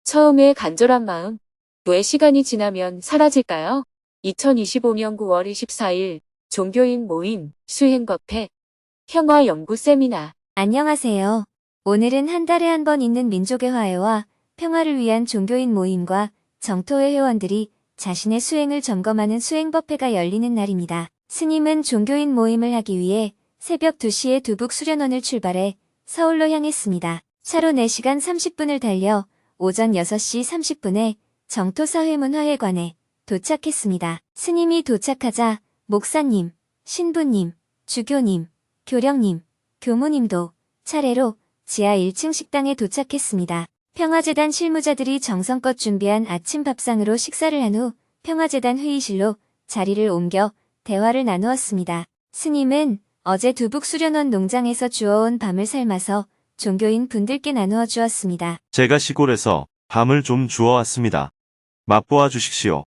처음에 간절한 마음, 왜 시간이 지나면 사라질까요? 2025년 9월 24일 종교인 모임 수행법회 평화연구 세미나. 안녕하세요. 오늘은 한 달에 한 번 있는 민족의 화해와 평화를 위한 종교인 모임과 정토회 회원들이 자신의 수행을 점검하는 수행법회가 열리는 날입니다. 스님은 종교인 모임을 하기 위해 새벽 2시에 두북 수련원을 출발해 서울로 향했습니다. 차로 4시간 30분을 달려 오전 6시 30분에 정토사회문 화회관에 도착했습니다. 스님이 도착하자 목사님, 신부님, 주교님, 교령님, 교무님도 차례로 지하 1층 식당에 도착했습니다. 평화재단 실무자들이 정성껏 준비한 아침 밥상으로 식사를 한 후 평화재단 회의실로 자리를 옮겨 대화를 나누었습니다. 스님은 어제 두북 수련원 농장에서 주워온 밤을 삶아서 종교인 분들께 나누어 주었습니다. 제가 시골에서 밤을 좀 주워왔습니다. 맛보아 주십시오.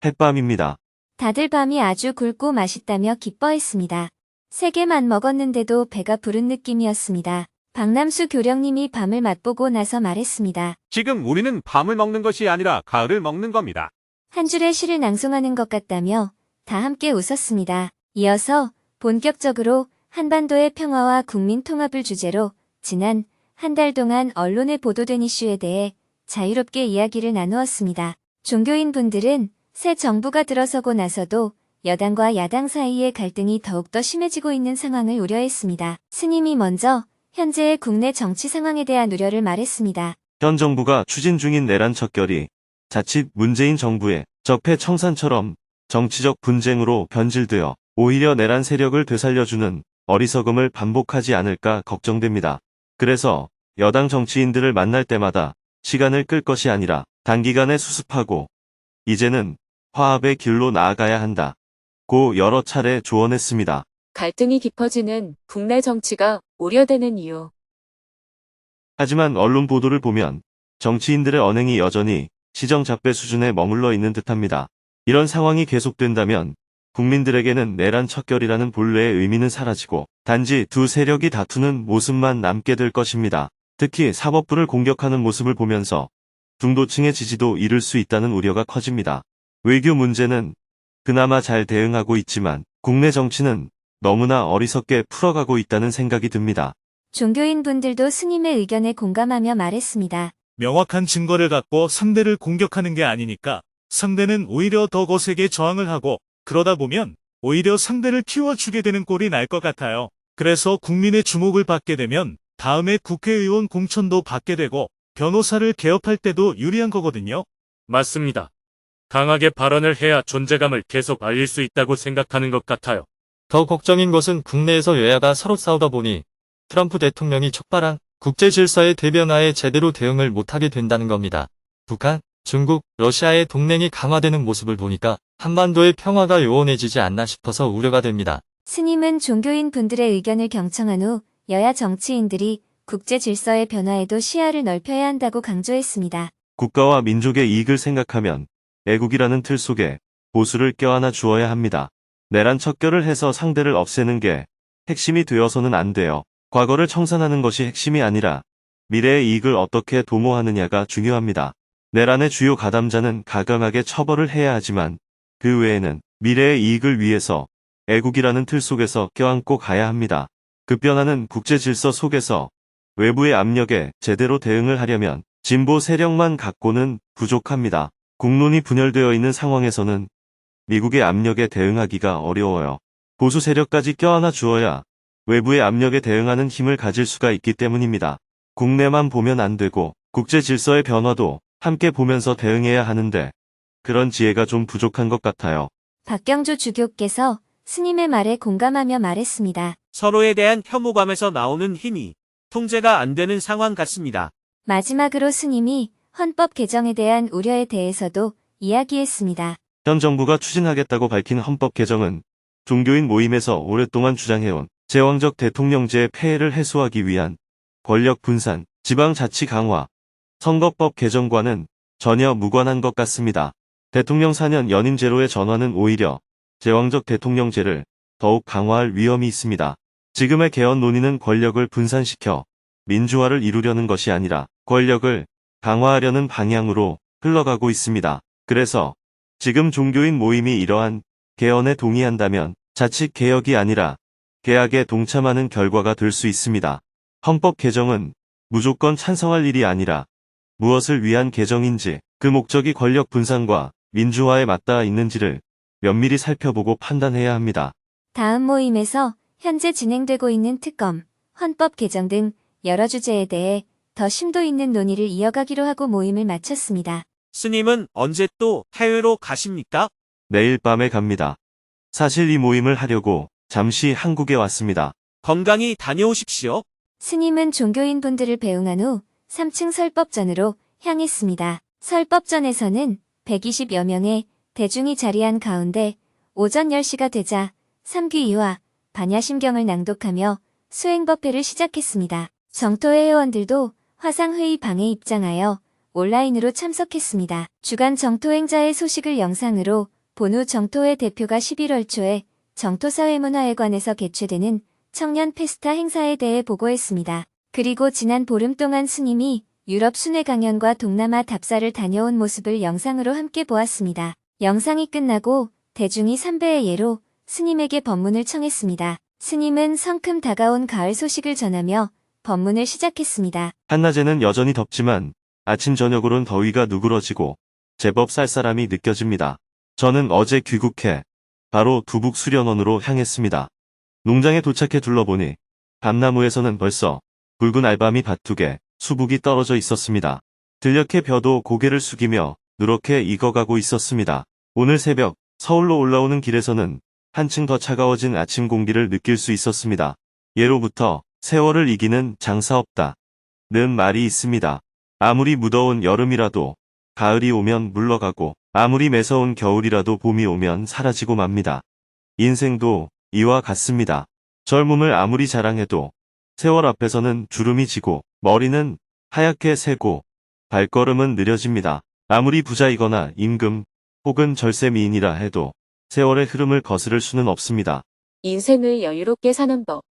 햇밤입니다. 다들 밤이 아주 굵고 맛있다며 기뻐했습니다. 3개만 먹었는데도 배가 부른 느낌이었습니다. 박남수 교령님이 밤을 맛보고 나서 말했습니다. 지금 우리는 밤을 먹는 것이 아니라 가을을 먹는 겁니다. 한 줄의 시를 낭송하는 것 같다며 다 함께 웃었습니다. 이어서 본격적으로 한반도의 평화와 국민 통합을 주제로 지난 한 달 동안 언론에 보도된 이슈에 대해 자유롭게 이야기를 나누었습니다. 종교인 분들은 새 정부가 들어서고 나서도 여당과 야당 사이의 갈등이 더욱더 심해지고 있는 상황을 우려했습니다. 스님이 먼저 현재의 국내 정치 상황에 대한 우려를 말했습니다. 현 정부가 추진 중인 내란 척결이 자칫 문재인 정부의 적폐 청산처럼 정치적 분쟁으로 변질되어 오히려 내란 세력을 되살려주는 어리석음을 반복하지 않을까 걱정됩니다. 그래서 여당 정치인들을 만날 때마다 시간을 끌 것이 아니라 단기간에 수습하고 이제는 화합의 길로 나아가야 한다. 고 여러 차례 조언했습니다. 갈등이 깊어지는 국내 정치가 우려되는 이유. 하지만 언론 보도를 보면 정치인들의 언행이 여전히 시정잡배 수준에 머물러 있는 듯합니다. 이런 상황이 계속된다면 국민들에게는 내란 척결이라는 본래의 의미는 사라지고 단지 두 세력이 다투는 모습만 남게 될 것입니다. 특히 사법부를 공격하는 모습을 보면서 중도층의 지지도 잃을 수 있다는 우려가 커집니다. 외교 문제는 그나마 잘 대응하고 있지만 국내 정치는 너무나 어리석게 풀어가고 있다는 생각이 듭니다. 종교인 분들도 스님의 의견에 공감하며 말했습니다. 명확한 증거를 갖고 상대를 공격하는 게 아니니까 상대는 오히려 더 거세게 저항을 하고 그러다 보면 오히려 상대를 키워주게 되는 꼴이 날 것 같아요. 그래서 국민의 주목을 받게 되면 다음에 국회의원 공천도 받게 되고 변호사를 개업할 때도 유리한 거거든요. 맞습니다. 강하게 발언을 해야 존재감을 계속 알릴 수 있다고 생각하는 것 같아요. 더 걱정인 것은 국내에서 여야가 서로 싸우다 보니 트럼프 대통령이 촉발한 국제 질서의 대변화에 제대로 대응을 못하게 된다는 겁니다. 북한, 중국, 러시아의 동맹이 강화되는 모습을 보니까 한반도의 평화가 요원해지지 않나 싶어서 우려가 됩니다. 스님은 종교인 분들의 의견을 경청한 후 여야 정치인들이 국제 질서의 변화에도 시야를 넓혀야 한다고 강조했습니다. 국가와 민족의 이익을 생각하면 애국이라는 틀 속에 보수를 껴안아 주어야 합니다. 내란 척결을 해서 상대를 없애는 게 핵심이 되어서는 안 돼요. 과거를 청산하는 것이 핵심이 아니라 미래의 이익을 어떻게 도모하느냐가 중요합니다. 내란의 주요 가담자는 가감하게 처벌을 해야 하지만 그 외에는 미래의 이익을 위해서 애국이라는 틀 속에서 껴안고 가야 합니다. 급변하는 국제 질서 속에서 외부의 압력에 제대로 대응을 하려면 진보 세력만 갖고는 부족합니다. 국론이 분열되어 있는 상황에서는 미국의 압력에 대응하기가 어려워요. 보수 세력까지 껴안아 주어야 외부의 압력에 대응하는 힘을 가질 수가 있기 때문입니다. 국내만 보면 안 되고 국제 질서의 변화도 함께 보면서 대응해야 하는데 그런 지혜가 좀 부족한 것 같아요. 박경주 주교께서 스님의 말에 공감하며 말했습니다. 서로에 대한 혐오감에서 나오는 힘이 통제가 안 되는 상황 같습니다. 마지막으로 스님이 헌법 개정에 대한 우려에 대해서도 이야기했습니다. 현 정부가 추진하겠다고 밝힌 헌법 개정은 종교인 모임에서 오랫동안 주장해온 제왕적 대통령제의 폐해를 해소하기 위한 권력 분산, 지방자치 강화, 선거법 개정과는 전혀 무관한 것 같습니다. 대통령 4년 연임제로의 전환은 오히려 제왕적 대통령제를 더욱 강화할 위험이 있습니다. 지금의 개헌 논의는 권력을 분산시켜 민주화를 이루려는 것이 아니라 권력을 강화하려는 방향으로 흘러가고 있습니다. 그래서 지금 종교인 모임이 이러한 개헌에 동의한다면 자칫 개혁이 아니라 개혁에 동참하는 결과가 될 수 있습니다. 헌법 개정은 무조건 찬성할 일이 아니라 무엇을 위한 개정인지 그 목적이 권력 분산과 민주화에 맞닿아 있는지를 면밀히 살펴보고 판단해야 합니다. 다음 모임에서 현재 진행되고 있는 특검, 헌법 개정 등 여러 주제에 대해 더 심도 있는 논의를 이어가기로 하고 모임을 마쳤습니다. 스님은 언제 또 해외로 가십니까? 내일 밤에 갑니다. 사실 이 모임을 하려고 잠시 한국에 왔습니다. 건강히 다녀오십시오. 스님은 종교인분들을 배웅한 후 3층 설법전으로 향했습니다. 설법전에서는 120여 명의 대중이 자리한 가운데 오전 10시가 되자 3귀2화 반야심경을 낭독하며 수행법회를 시작했습니다. 정토회 회원들도 화상회의 방에 입장하여 온라인으로 참석했습니다. 주간 정토행자의 소식을 영상으로 본 후 정토회 대표가 11월 초에 정토사회문화회관에서 개최되는 청년 페스타 행사에 대해 보고했습니다. 그리고 지난 보름 동안 스님이 유럽 순회 강연과 동남아 답사를 다녀온 모습을 영상으로 함께 보았습니다. 영상이 끝나고 대중이 삼배의 예로 스님에게 법문을 청했습니다. 스님은 성큼 다가온 가을 소식을 전하며 법문을 시작했습니다. 한낮에는 여전히 덥지만 아침 저녁으론 더위가 누그러지고 제법 쌀쌀함이 느껴집니다. 저는 어제 귀국해 바로 두북 수련원으로 향했습니다. 농장에 도착해 둘러보니 밤나무에서는 벌써 붉은 알밤이 밭둑에 수북이 떨어져 있었습니다. 들녘에 벼도 고개를 숙이며 누렇게 익어가고 있었습니다. 오늘 새벽 서울로 올라오는 길에서는 한층 더 차가워진 아침 공기를 느낄 수 있었습니다. 예로부터 세월을 이기는 장사 없다 는 말이 있습니다. 아무리 무더운 여름이라도 가을이 오면 물러가고 아무리 매서운 겨울이라도 봄이 오면 사라지고 맙니다. 인생도 이와 같습니다. 젊음을 아무리 자랑해도 세월 앞에서는 주름이 지고 머리는 하얗게 새고 발걸음은 느려집니다. 아무리 부자이거나 임금 혹은 절세미인이라 해도 세월의 흐름을 거스를 수는 없습니다. 인생을 여유롭게 사는 법.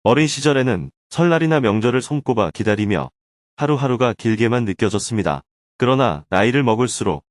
어린 시절에는 설날이나 명절을 손꼽아 기다리며 하루하루가 길게만 느껴졌습니다. 그러나 나이를 먹을수록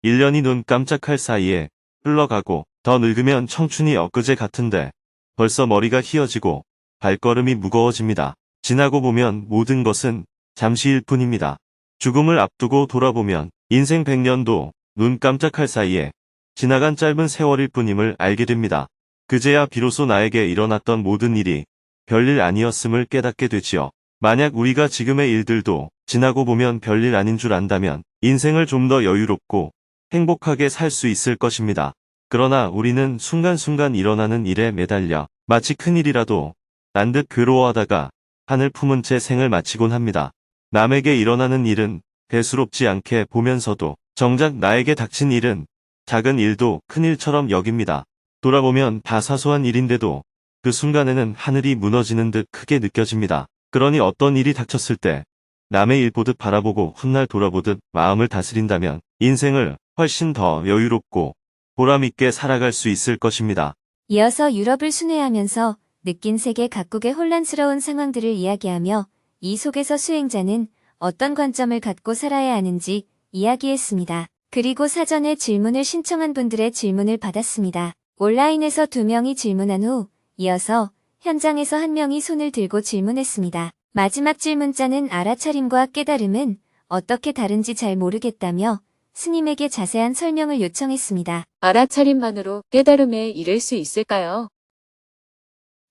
1년이 눈 깜짝할 사이에 흘러가고 더 늙으면 청춘이 엊그제 같은데 벌써 머리가 휘어지고 발걸음이 무거워집니다. 지나고 보면 모든 것은 잠시일 뿐입니다. 죽음을 앞두고 돌아보면 인생 100년도 눈 깜짝할 사이에 지나간 짧은 세월일 뿐임을 알게 됩니다. 그제야 비로소 나에게 일어났던 모든 일이 별일 아니었음을 깨닫게 되지요. 만약 우리가 지금의 일들도 지나고 보면 별일 아닌 줄 안다면 인생을 좀 더 여유롭고 행복하게 살 수 있을 것입니다. 그러나 우리는 순간순간 일어나는 일에 매달려 마치 큰일이라도 난 듯 괴로워하다가 한을 품은 채 생을 마치곤 합니다. 남에게 일어나는 일은 대수롭지 않게 보면서도 정작 나에게 닥친 일은 작은 일도 큰 일처럼 여깁니다. 돌아보면 다 사소한 일인데도 그 순간에는 하늘이 무너지는 듯 크게 느껴집니다. 그러니 어떤 일이 닥쳤을 때 남의 일 보듯 바라보고 훗날 돌아보듯 마음을 다스린다면 인생을 훨씬 더 여유롭고 보람있게 살아갈 수 있을 것입니다. 이어서 유럽을 순회하면서 느낀 세계 각국의 혼란스러운 상황들을 이야기하며 이 속에서 수행자는 어떤 관점을 갖고 살아야 하는지 이야기했습니다. 그리고 사전에 질문을 신청한 분들의 질문을 받았습니다. 온라인에서 2명이 질문한 후 이어서 현장에서 1명이 손을 들고 질문했습니다. 마지막 질문자는 알아차림과 깨달음은 어떻게 다른지 잘 모르겠다며 스님에게 자세한 설명을 요청했습니다. 알아차림만으로 깨달음에 이를 수 있을까요?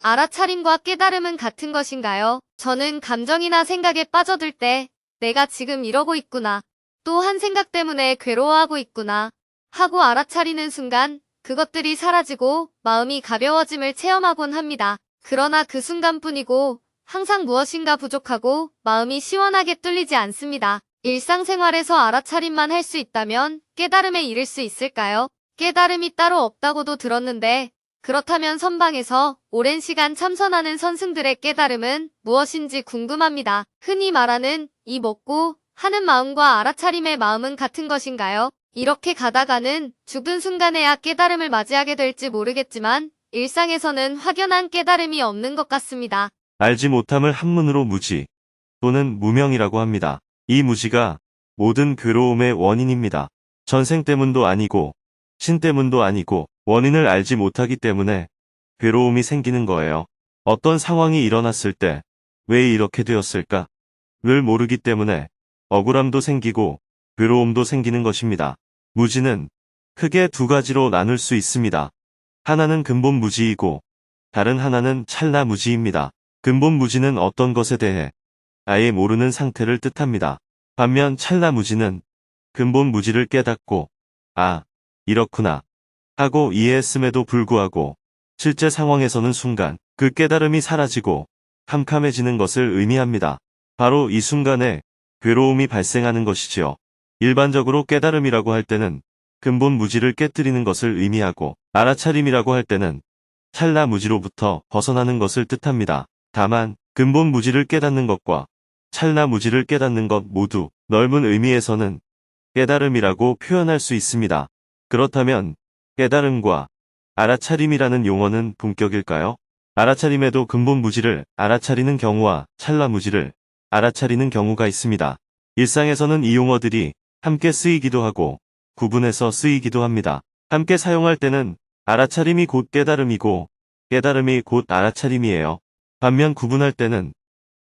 알아차림과 깨달음은 같은 것인가요? 저는 감정이나 생각에 빠져들 때 내가 지금 이러고 있구나. 또 한 생각 때문에 괴로워하고 있구나. 하고 알아차리는 순간 그것들이 사라지고 마음이 가벼워짐을 체험하곤 합니다. 그러나 그 순간뿐이고 항상 무엇인가 부족하고 마음이 시원하게 뚫리지 않습니다. 일상생활에서 알아차림만 할 수 있다면 깨달음에 이를 수 있을까요? 깨달음이 따로 없다고도 들었는데 그렇다면 선방에서 오랜 시간 참선하는 선승들의 깨달음은 무엇인지 궁금합니다. 흔히 말하는 이 먹고 하는 마음과 알아차림의 마음은 같은 것인가요? 이렇게 가다가는 죽은 순간에야 깨달음을 맞이하게 될지 모르겠지만 일상에서는 확연한 깨달음이 없는 것 같습니다. 알지 못함을 한문으로 무지 또는 무명이라고 합니다. 이 무지가 모든 괴로움의 원인입니다. 전생 때문도 아니고 신 때문도 아니고 원인을 알지 못하기 때문에 괴로움이 생기는 거예요. 어떤 상황이 일어났을 때 왜 이렇게 되었을까? 를 모르기 때문에 억울함도 생기고 괴로움도 생기는 것입니다. 무지는 크게 두 가지로 나눌 수 있습니다. 하나는 근본 무지이고 다른 하나는 찰나 무지입니다. 근본 무지는 어떤 것에 대해 아예 모르는 상태를 뜻합니다. 반면 찰나 무지는 근본 무지를 깨닫고 아, 이렇구나 하고 이해했음에도 불구하고 실제 상황에서는 순간 그 깨달음이 사라지고 캄캄해지는 것을 의미합니다. 바로 이 순간에 괴로움이 발생하는 것이지요. 일반적으로 깨달음이라고 할 때는 근본 무지를 깨뜨리는 것을 의미하고 알아차림이라고 할 때는 찰나 무지로부터 벗어나는 것을 뜻합니다. 다만 근본 무지를 깨닫는 것과 찰나 무지를 깨닫는 것 모두 넓은 의미에서는 깨달음이라고 표현할 수 있습니다. 그렇다면 깨달음과 알아차림이라는 용어는 동격일까요? 알아차림에도 근본 무지를 알아차리는 경우와 찰나 무지를 알아차리는 경우가 있습니다. 일상에서는 이 용어들이 함께 쓰이기도 하고 구분해서 쓰이기도 합니다. 함께 사용할 때는 알아차림이 곧 깨달음이고 깨달음이 곧 알아차림이에요. 반면 구분할 때는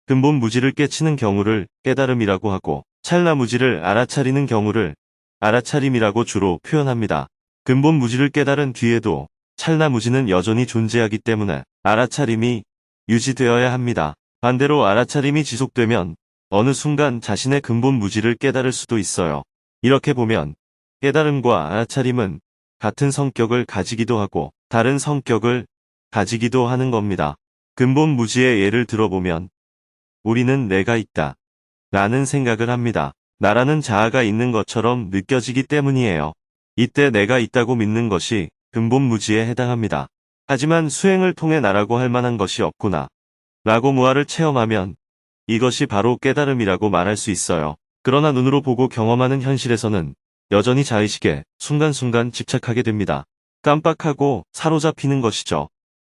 근본 무지를 깨치는 경우를 깨달음이라고 하고 찰나 무지를 알아차리는 경우를 알아차림이라고 주로 표현합니다. 근본 무지를 깨달은 뒤에도 찰나 무지는 여전히 존재하기 때문에 알아차림이 유지되어야 합니다. 반대로 알아차림이 지속되면 어느 순간 자신의 근본 무지를 깨달을 수도 있어요. 이렇게 보면 깨달음과 알아차림은 같은 성격을 가지기도 하고 다른 성격을 가지기도 하는 겁니다. 근본 무지의 예를 들어보면 우리는 내가 있다 라는 생각을 합니다. 나라는 자아가 있는 것처럼 느껴지기 때문이에요. 이때 내가 있다고 믿는 것이 근본 무지에 해당합니다. 하지만 수행을 통해 나라고 할 만한 것이 없구나 라고 무아를 체험하면 이것이 바로 깨달음이라고 말할 수 있어요. 그러나 눈으로 보고 경험하는 현실에서는 여전히 자의식에 순간순간 집착하게 됩니다. 깜빡하고 사로잡히는 것이죠.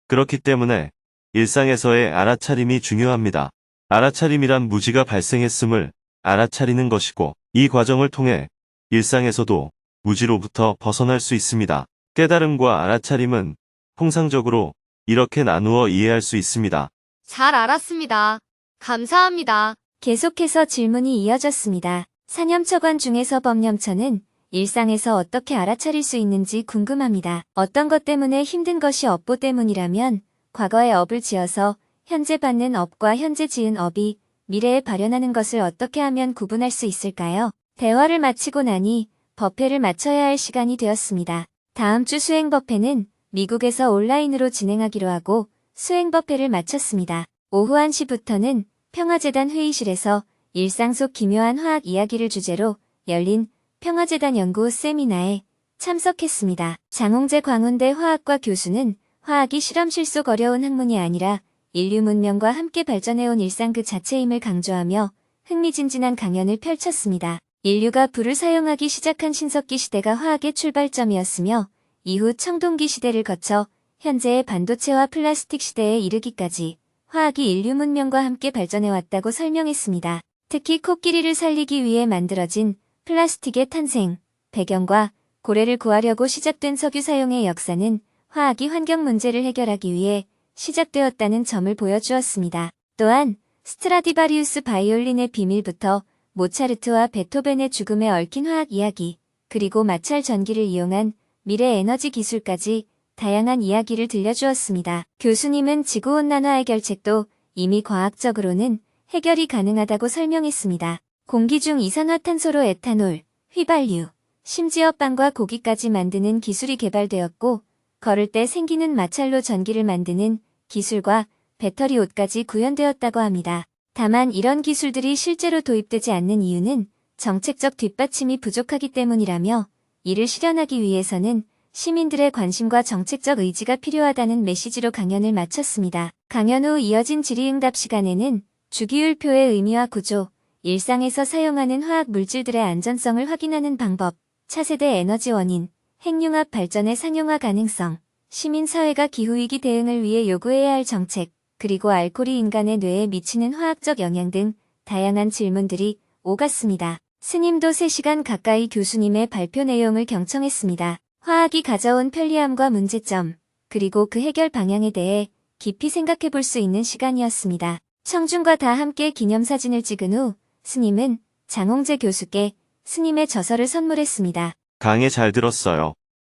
그렇기 때문에 일상에서의 알아차림이 중요합니다. 알아차림이란 무지가 발생했음을 알아차리는 것이고 이 과정을 통해 일상에서도 무지로부터 벗어날 수 있습니다. 깨달음과 알아차림은 통상적으로 이렇게 나누어 이해할 수 있습니다. 잘 알았습니다. 감사합니다. 계속해서 질문이 이어졌습니다. 사념처관 중에서 법념처는 일상에서 어떻게 알아차릴 수 있는지 궁금합니다. 어떤 것 때문에 힘든 것이 업보 때문이라면 과거에 업을 지어서 현재 받는 업과 현재 지은 업이 미래에 발현하는 것을 어떻게 하면 구분할 수 있을까요? 대화를 마치고 나니 법회를 마쳐야 할 시간이 되었습니다. 다음 주 수행법회는 미국에서 온라인으로 진행하기로 하고 수행법회를 마쳤습니다. 오후 1시부터는 평화재단 회의실에서 일상 속 기묘한 화학 이야기를 주제로 열린 평화재단 연구 세미나에 참석했습니다. 장홍재 광운대 화학과 교수는 화학이 실험실 속 어려운 학문이 아니라 인류 문명과 함께 발전해온 일상 그 자체임을 강조하며 흥미진진한 강연을 펼쳤습니다. 인류가 불을 사용하기 시작한 신석기 시대가 화학의 출발점이었으며 이후 청동기 시대를 거쳐 현재의 반도체와 플라스틱 시대에 이르기까지 화학이 인류 문명과 함께 발전해왔다고 설명했습니다. 특히 코끼리를 살리기 위해 만들어진 플라스틱의 탄생, 배경과 고래를 구하려고 시작된 석유 사용의 역사는 화학이 환경 문제를 해결하기 위해 시작되었다는 점을 보여주었습니다. 또한 스트라디바리우스 바이올린의 비밀부터 모차르트와 베토벤의 죽음에 얽힌 화학 이야기, 그리고 마찰 전기를 이용한 미래 에너지 기술까지 다양한 이야기를 들려주었습니다. 교수님은 지구온난화 해결책도 이미 과학적으로는 해결이 가능하다고 설명했습니다. 공기 중 이산화탄소로 에탄올, 휘발유, 심지어 빵과 고기까지 만드는 기술이 개발되었고 걸을 때 생기는 마찰로 전기를 만드는 기술과 배터리 옷까지 구현되었다고 합니다. 다만 이런 기술들이 실제로 도입되지 않는 이유는 정책적 뒷받침이 부족하기 때문이라며 이를 실현하기 위해서는 시민들의 관심과 정책적 의지가 필요하다는 메시지로 강연을 마쳤습니다. 강연 후 이어진 질의응답 시간에는 주기율표의 의미와 구조, 일상에서 사용하는 화학 물질들의 안전성을 확인하는 방법, 차세대 에너지 원인, 핵융합 발전의 상용화 가능성, 시민사회가 기후위기 대응을 위해 요구해야 할 정책, 그리고 알코올이 인간의 뇌에 미치는 화학적 영향 등 다양한 질문들이 오갔습니다. 스님도 3시간 가까이 교수님의 발표 내용을 경청했습니다. 화학이 가져온 편리함과 문제점, 그리고 그 해결 방향에 대해 깊이 생각해 볼 수 있는 시간이었습니다. 청중과 다 함께 기념사진을 찍은 후 스님은 장홍재 교수께 스님의 저서를 선물했습니다. 강의 잘 들었어요.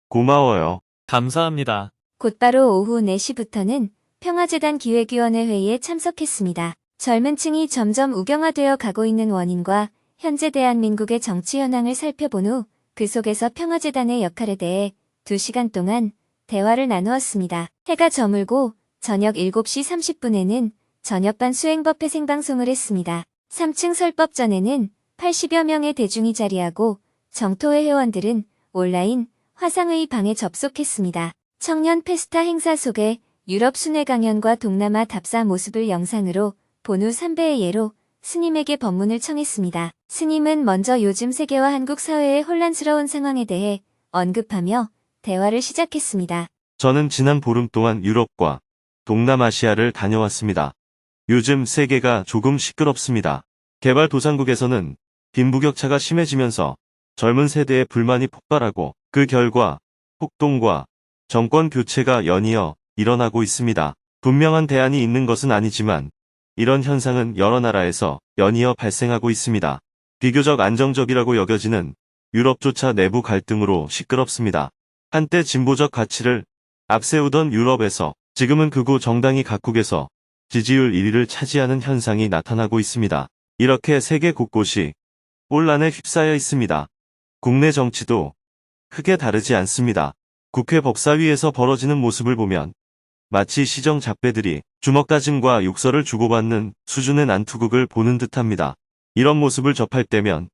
고마워요. 감사합니다. 곧바로 오후 4시부터는 평화재단 기획위원회 회의에 참석했습니다. 젊은 층이 점점 우경화되어 가고 있는 원인과 현재 대한민국의 정치 현황을 살펴본 후 그 속에서 평화재단의 역할에 대해 2시간 동안 대화를 나누었습니다. 해가 저물고 저녁 7시 30분에는 저녁반 수행법회 생방송을 했습니다. 3층 설법전에는 80여 명의 대중이 자리하고 정토회 회원들은 온라인 화상회의 방에 접속했습니다. 청년 페스타 행사 속에 유럽 순회 강연과 동남아 답사 모습을 영상으로 본 후 3배의 예로 스님에게 법문을 청했습니다. 스님은 먼저 요즘 세계와 한국 사회의 혼란스러운 상황에 대해 언급하며 대화를 시작했습니다. 저는 지난 보름 동안 유럽과 동남아시아를 다녀왔습니다. 요즘 세계가 조금 시끄럽습니다. 개발도상국에서는 빈부격차가 심해지면서 젊은 세대의 불만이 폭발하고 그 결과 폭동과 정권 교체가 연이어 일어나고 있습니다. 분명한 대안이 있는 것은 아니지만 이런 현상은 여러 나라에서 연이어 발생하고 있습니다. 비교적 안정적이라고 여겨지는 유럽조차 내부 갈등으로 시끄럽습니다. 한때 진보적 가치를 앞세우던 유럽에서 지금은 극우 정당이 각국에서 지지율 1위를 차지하는 현상이 나타나고 있습니다. 이렇게 세계 곳곳이 혼란에 휩싸여 있습니다. 국내 정치도 크게 다르지 않습니다. 국회 법사위에서 벌어지는 모습을 보면 마치 시정 잡배들이 주먹다짐과 욕설을 주고받는 수준의 난투극을 보는 듯합니다. 이런 모습을 접할 때면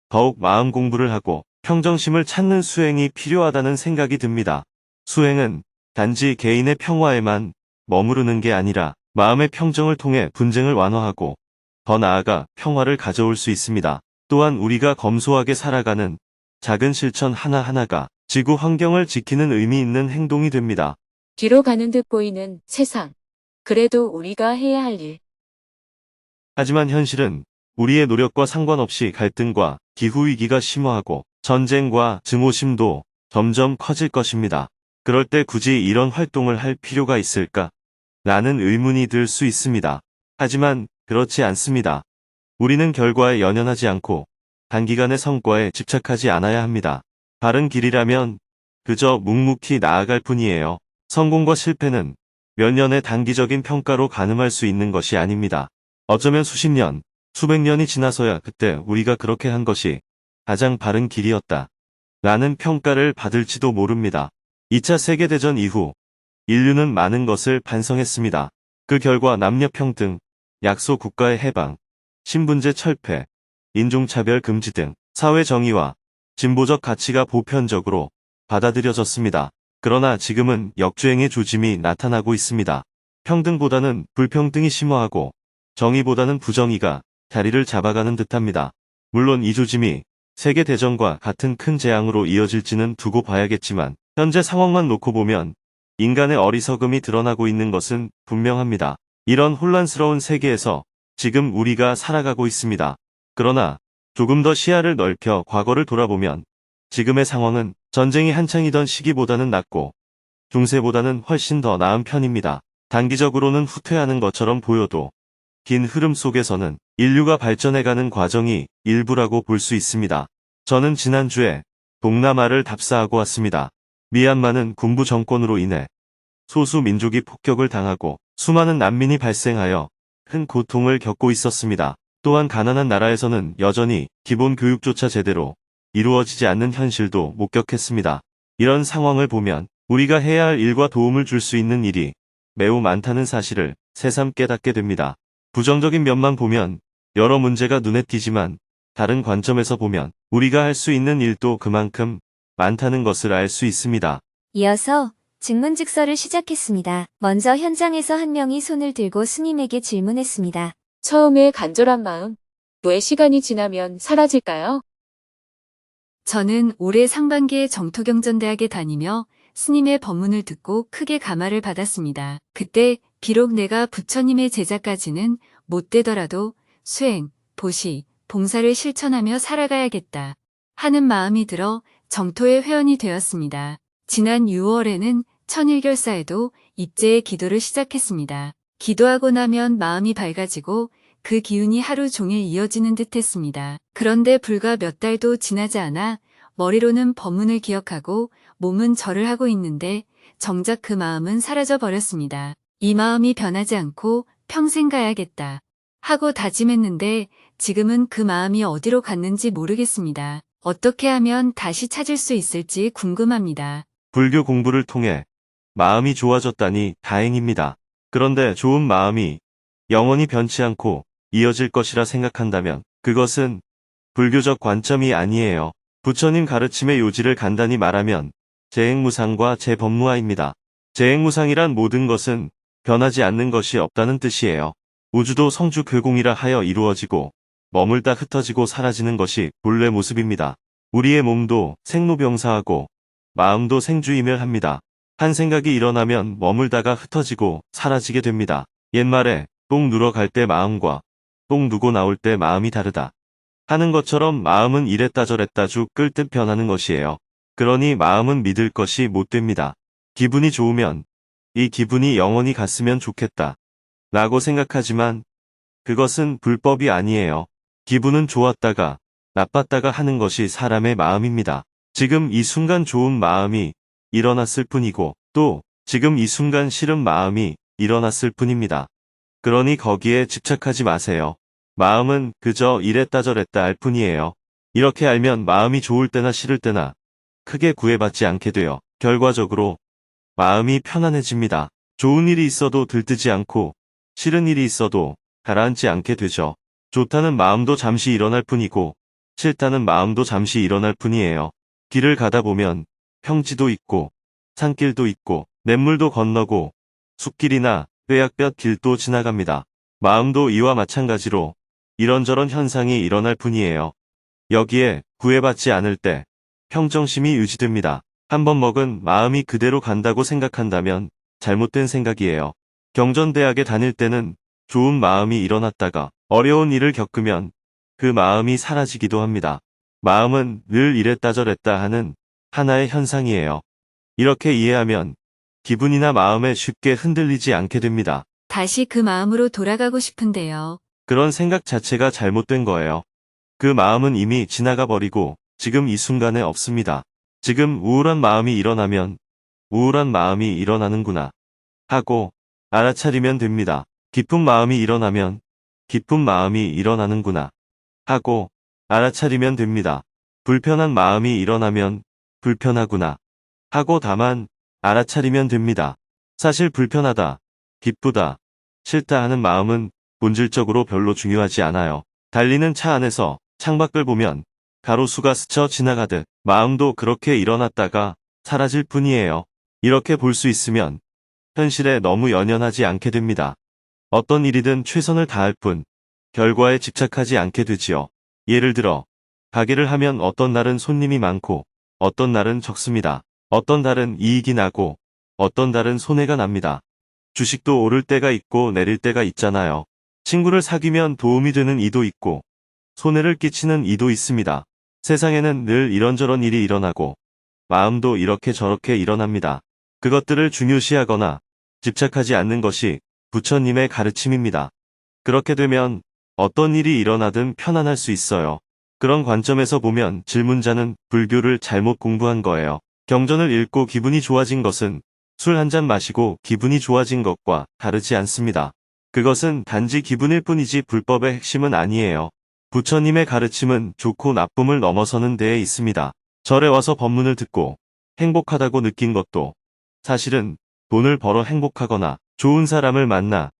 더욱 마음 공부를 하고 평정심을 찾는 수행이 필요하다는 생각이 듭니다. 수행은 단지 개인의 평화에만 머무르는 게 아니라 마음의 평정을 통해 분쟁을 완화하고 더 나아가 평화를 가져올 수 있습니다. 또한 우리가 검소하게 살아가는 작은 실천 하나하나가 지구 환경을 지키는 의미 있는 행동이 됩니다. 뒤로 가는 듯 보이는 세상. 그래도 우리가 해야 할 일. 하지만 현실은 우리의 노력과 상관없이 갈등과 기후위기가 심화하고 전쟁과 증오심도 점점 커질 것입니다. 그럴 때 굳이 이런 활동을 할 필요가 있을까? 라는 의문이 들 수 있습니다. 하지만 그렇지 않습니다. 우리는 결과에 연연하지 않고 단기간의 성과에 집착하지 않아야 합니다. 바른 길이라면 그저 묵묵히 나아갈 뿐이에요. 성공과 실패는 몇 년의 단기적인 평가로 가늠할 수 있는 것이 아닙니다. 어쩌면 수십 년, 수백 년이 지나서야 그때 우리가 그렇게 한 것이 가장 바른 길이었다. 라는 평가를 받을지도 모릅니다. 2차 세계대전 이후 인류는 많은 것을 반성했습니다. 그 결과 남녀평등, 약소 국가의 해방, 신분제 철폐, 인종차별 금지 등 사회정의와 진보적 가치가 보편적으로 받아들여졌습니다. 그러나 지금은 역주행의 조짐이 나타나고 있습니다. 평등보다는 불평등이 심화하고 정의보다는 부정의가 자리를 잡아가는 듯합니다. 물론 이 조짐이 세계대전과 같은 큰 재앙으로 이어질지는 두고 봐야겠지만 현재 상황만 놓고 보면 인간의 어리석음이 드러나고 있는 것은 분명합니다. 이런 혼란스러운 세계에서 지금 우리가 살아가고 있습니다. 그러나 조금 더 시야를 넓혀 과거를 돌아보면 지금의 상황은 전쟁이 한창이던 시기보다는 낫고 중세보다는 훨씬 더 나은 편입니다. 단기적으로는 후퇴하는 것처럼 보여도 긴 흐름 속에서는 인류가 발전해가는 과정이 일부라고 볼 수 있습니다. 저는 지난주에 동남아를 답사하고 왔습니다. 미얀마는 군부 정권으로 인해 소수 민족이 폭격을 당하고 수많은 난민이 발생하여 큰 고통을 겪고 있었습니다. 또한 가난한 나라에서는 여전히 기본 교육조차 제대로 이루어지지 않는 현실도 목격했습니다. 이런 상황을 보면 우리가 해야 할 일과 도움을 줄 수 있는 일이 매우 많다는 사실을 새삼 깨닫게 됩니다. 부정적인 면만 보면 여러 문제가 눈에 띄지만 다른 관점에서 보면 우리가 할 수 있는 일도 그만큼 많다는 것을 알 수 있습니다. 이어서 증문즉서를 시작했습니다. 먼저 현장에서 한 명이 손을 들고 스님에게 질문했습니다. 처음에 간절한 마음, 왜 시간이 지나면 사라질까요? 저는 올해 상반기에 정토경전대학에 다니며 스님의 법문을 듣고 크게 감화를 받았습니다. 그때 비록 내가 부처님의 제자까지는 못 되더라도 수행, 보시, 봉사를 실천하며 살아가야겠다 하는 마음이 들어 정토의 회원이 되었습니다. 지난 6월에는 천일결사에도 입제의 기도를 시작했습니다. 기도하고 나면 마음이 밝아지고 그 기운이 하루 종일 이어지는 듯 했습니다. 그런데 불과 몇 달도 지나지 않아 머리로는 법문을 기억하고 몸은 절을 하고 있는데 정작 그 마음은 사라져 버렸습니다. 이 마음이 변하지 않고 평생 가야겠다 하고 다짐했는데 지금은 그 마음이 어디로 갔는지 모르겠습니다. 어떻게 하면 다시 찾을 수 있을지 궁금합니다. 불교 공부를 통해 마음이 좋아졌다니 다행입니다. 그런데 좋은 마음이 영원히 변치 않고 이어질 것이라 생각한다면 그것은 불교적 관점이 아니에요. 부처님 가르침의 요지를 간단히 말하면 재행무상과 재법무화입니다. 재행무상이란 모든 것은 변하지 않는 것이 없다는 뜻이에요. 우주도 성주괴공이라 하여 이루어지고 머물다 흩어지고 사라지는 것이 본래 모습입니다. 우리의 몸도 생로병사하고 마음도 생주이멸합니다. 한 생각이 일어나면 머물다가 흩어지고 사라지게 됩니다. 옛말에 똥 누러 갈 때 마음과 똥 누고 나올 때 마음이 다르다 하는 것처럼 마음은 이랬다 저랬다 쭉 끌 듯 변하는 것이에요. 그러니 마음은 믿을 것이 못 됩니다. 기분이 좋으면 이 기분이 영원히 갔으면 좋겠다 라고 생각하지만 그것은 불법이 아니에요. 기분은 좋았다가 나빴다가 하는 것이 사람의 마음입니다. 지금 이 순간 좋은 마음이 일어났을 뿐이고 또 지금 이 순간 싫은 마음이 일어났을 뿐입니다. 그러니 거기에 집착하지 마세요. 마음은 그저 이랬다 저랬다 알 뿐이에요. 이렇게 알면 마음이 좋을 때나 싫을 때나 크게 구애받지 않게 되어 결과적으로 마음이 편안해집니다. 좋은 일이 있어도 들뜨지 않고 싫은 일이 있어도 가라앉지 않게 되죠. 좋다는 마음도 잠시 일어날 뿐이고 싫다는 마음도 잠시 일어날 뿐이에요. 길을 가다 보면 평지도 있고 산길도 있고 냇물도 건너고 숲길이나 뼈약볕 길도 지나갑니다. 마음도 이와 마찬가지로 이런저런 현상이 일어날 뿐이에요. 여기에 구애받지 않을 때 평정심이 유지됩니다. 한번 먹은 마음이 그대로 간다고 생각한다면 잘못된 생각이에요. 경전대학에 다닐 때는 좋은 마음이 일어났다가 어려운 일을 겪으면 그 마음이 사라지기도 합니다. 마음은 늘 이랬다 저랬다 하는 하나의 현상이에요. 이렇게 이해하면 기분이나 마음에 쉽게 흔들리지 않게 됩니다. 다시 그 마음으로 돌아가고 싶은데요. 그런 생각 자체가 잘못된 거예요. 그 마음은 이미 지나가 버리고 지금 이 순간에 없습니다. 지금 우울한 마음이 일어나면 우울한 마음이 일어나는구나 하고 알아차리면 됩니다. 기쁜 마음이 일어나면 기쁜 마음이 일어나는구나 하고 알아차리면 됩니다. 불편한 마음이 일어나면 불편하구나 하고 다만 알아차리면 됩니다. 사실 불편하다, 기쁘다, 싫다 하는 마음은 본질적으로 별로 중요하지 않아요. 달리는 차 안에서 창밖을 보면 가로수가 스쳐 지나가듯 마음도 그렇게 일어났다가 사라질 뿐이에요. 이렇게 볼 수 있으면 현실에 너무 연연하지 않게 됩니다. 어떤 일이든 최선을 다할 뿐 결과에 집착하지 않게 되지요. 예를 들어 가게를 하면 어떤 날은 손님이 많고 어떤 날은 적습니다. 어떤 달은 이익이 나고 어떤 달은 손해가 납니다. 주식도 오를 때가 있고 내릴 때가 있잖아요. 친구를 사귀면 도움이 되는 이도 있고 손해를 끼치는 이도 있습니다. 세상에는 늘 이런저런 일이 일어나고 마음도 이렇게 저렇게 일어납니다. 그것들을 중요시하거나 집착하지 않는 것이 부처님의 가르침입니다. 그렇게 되면 어떤 일이 일어나든 편안할 수 있어요. 그런 관점에서 보면 질문자는 불교를 잘못 공부한 거예요. 경전을 읽고 기분이 좋아진 것은 술 한 잔 마시고 기분이 좋아진 것과 다르지 않습니다. 그것은 단지 기분일 뿐이지 불법의 핵심은 아니에요. 부처님의 가르침은 좋고 나쁨을 넘어서는 데에 있습니다. 절에 와서 법문을 듣고 행복하다고 느낀 것도 사실은 돈을 벌어 행복하거나 좋은 사람을 만나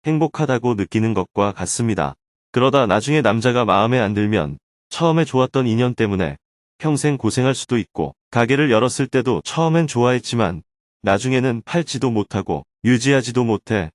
행복하다고 느끼는 것과 같습니다. 그러다 나중에 남자가 마음에 안 들면 처음에 좋았던 인연 때문에 평생 고생할 수도 있고, 가게를 열었을 때도 처음엔 좋아했지만, 나중에는 팔지도 못하고, 유지하지도 못해,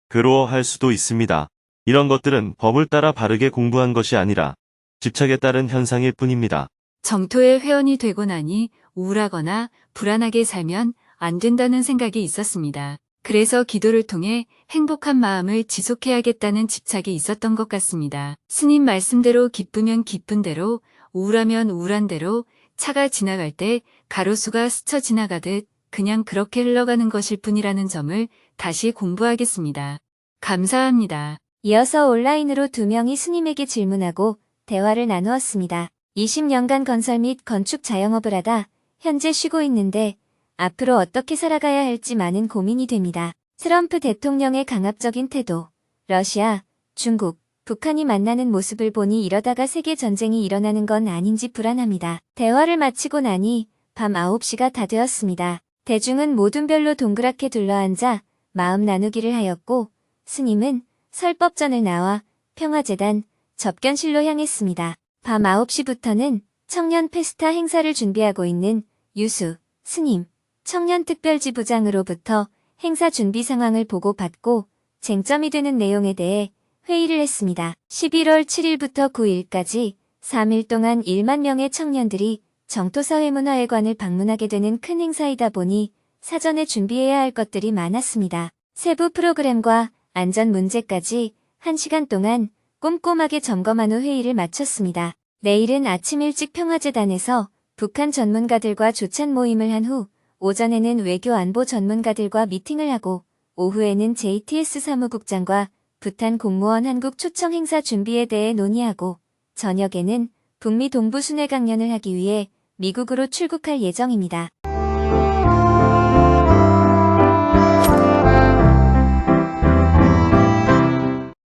괴로워할 수도 있습니다. 이런 것들은 법을 따라 바르게 공부한 것이 아니라, 집착에 따른 현상일 뿐입니다. 정토의 회원이 되고 나니 우울하거나 불안하게 살면 안 된다는 생각이 있었습니다. 그래서 기도를 통해 행복한 마음을 지속해야겠다는 집착이 있었던 것 같습니다. 스님 말씀대로 기쁘면 기쁜 대로, 우울하면 우울한 대로, 차가 지나갈 때 가로수가 스쳐 지나가듯 그냥 그렇게 흘러가는 것일 뿐이라는 점을 다시 공부하겠습니다. 감사합니다. 이어서 온라인으로 2명이 스님에게 질문하고 대화를 나누었습니다. 20년간 건설 및 건축 자영업을 하다 현재 쉬고 있는데 앞으로 어떻게 살아가야 할지 많은 고민이 됩니다. 트럼프 대통령의 강압적인 태도, 러시아, 중국, 북한이 만나는 모습을 보니 이러다가 세계 전쟁이 일어나는 건 아닌지 불안합니다. 대화를 마치고 나니 밤 9시가 다 되었습니다. 대중은 모든 별로 동그랗게 둘러앉아 마음 나누기를 하였고 스님은 설법전을 나와 평화재단 접견실로 향했습니다. 밤 9시부터는 청년 페스타 행사를 준비하고 있는 유수, 스님, 청년특별지부장으로부터 행사 준비 상황을 보고받고 쟁점이 되는 내용에 대해 회의를 했습니다. 11월 7일부터 9일까지 3일 동안 1만 명의 청년들이 정토사회문화회관을 방문하게 되는 큰 행사이다 보니 사전에 준비해야 할 것들이 많았습니다. 세부 프로그램과 안전 문제까지 1시간 동안 꼼꼼하게 점검한 후 회의를 마쳤습니다. 내일은 아침 일찍 평화재단에서 북한 전문가들과 조찬 모임을 한 후 오전에는 외교 안보 전문가들과 미팅을 하고 오후에는 JTS 사무국장과 부탄 공무원 한국 초청 행사 준비에 대해 논의하고 저녁에는 북미 동부 순회 강연을 하기 위해 미국으로 출국할 예정입니다.